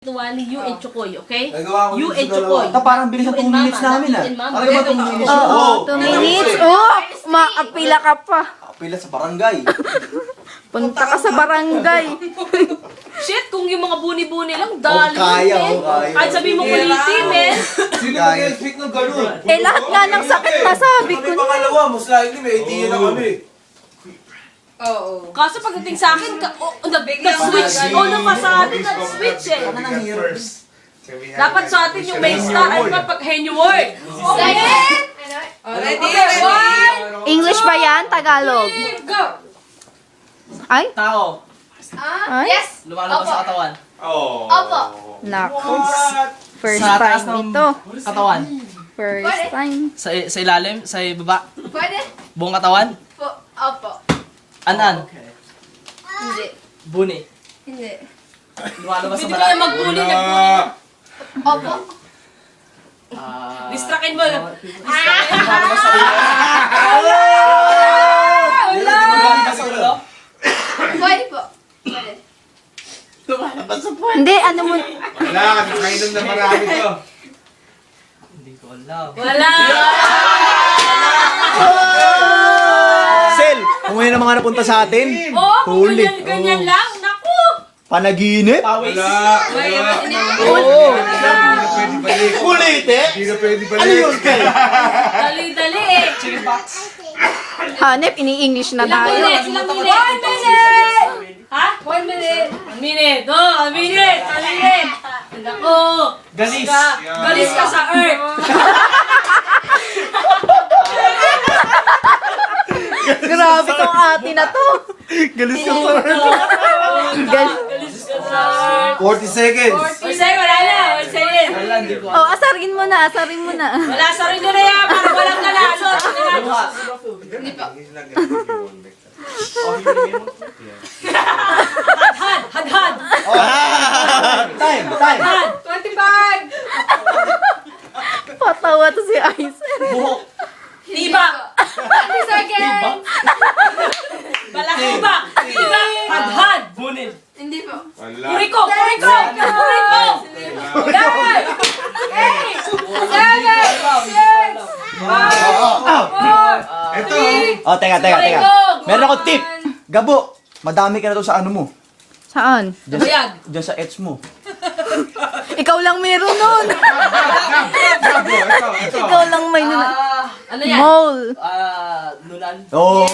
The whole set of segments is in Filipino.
Tuwali, you and Chokoy, okay? Nagawa ko You dun sa and dalawa. Chokoy. Ito parang bilis ng 2 minutes namin ah. Ano ba 2 minutes? Oo, 2 minutes. Oh, makapila ka pa. Pila sa barangay. Punta ka sa barangay. Shit, kung yung mga buni-buni lang, dali. kaya, men. kaya. Kahit sabi mo kuliti, men. Sino mag-expect ng ganun? Eh, lahat nga ng sakit nasabi ko May na. pangalawa, most likely may idea na kami. Oo. Kaso pagdating sa akin, nag-switch. Nakasabi, nag-switch eh. Dapat sa atin yung main star, ano ba pag henyo word? Second. Ready? One. English ba yan? Tagalog? Go. Ay? Tao. Ay? Yes. Lumalabas sa katawan. Opo. Nako. First Sa taas time ng ito. katawan. First time. Sa ilalim, sa baba. Pwede? Buong katawan. Opo. Anan. Hindi. Buni. Hindi. Lumalabas sa Hindi mo na balat. magbuli, nagbuli. Opo. Distrakin mo. Lumalabas sa ulo. Lumalabas sa ulo. Pwede po. Pwede. Hindi, ano mo? Wala, nakainom na marami to. Hindi ko alam. Wala! Sel, kung ngayon ang mga napunta sa atin, Oo, kung huli. ganyan lang, naku! Panaginip. Pawis. Oo. Hindi na pwede balik. Kulit eh. Hindi na pwede balik. Ano yun, Sel? Dali-dali eh. Chicken pox. Hanep, ini-English na Ilang tayo. minutes? Ilang minutes? Ha? 1 minute. 1 minute. Oh, 1 minute. 1 minute. Naku. Galis. Galis ka sa earth. Grabe tong ate na to. Galis ka sa Galis ka sa earth. 40 seconds. Isay, wala na. Isay. Wala, hindi ko alam. Oh, asarin mo na, asarin mo na. Wala sa rin na yan. Para walang nanalo. Luha. Hindi po. Hadhad. Hadhad. Time. Hadhad. 25. Patawa to si Aizen. Buhok. Tiba. 30 seconds. Balakuba. Tiba. Hadhad. Bunin. Hindi po. Wala. Kuriko. Kuriko. Kuriko. Guys. 8. 7. 6. 5. 4. Ito. Oh, teka. Meron akong tip. Gabo, madami ka na to sa ano mo. Saan? Bayag. Diyan sa ets mo. Ikaw lang meron nun. Ito. Ikaw lang may nun. Ano yan? Mole. Nunan. Oh,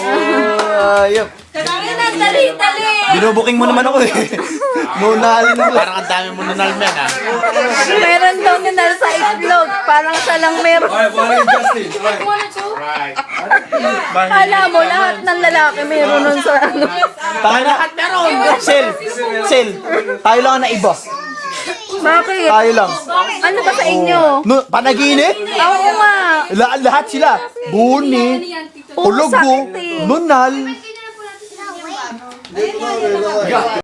ayop. Dali. Binubuking mo naman ako eh. Nunal na. Parang ang dami mo nunalmen ah. Meron daw na sa itlog. Parang siya lang meron. Okay, wala yung Justin. Okay. 1 or 2. Right. Kala mo, lahat ng lalaki meron nun sa ano. Lahat meron. Sel. Tayo lang ang naiba. Bakit? Tayo lang. Ano ba sa inyo? No, panaginip? Oo nga. Lahat sila. Buni, Puro Ulugo, sakit eh. Nunal.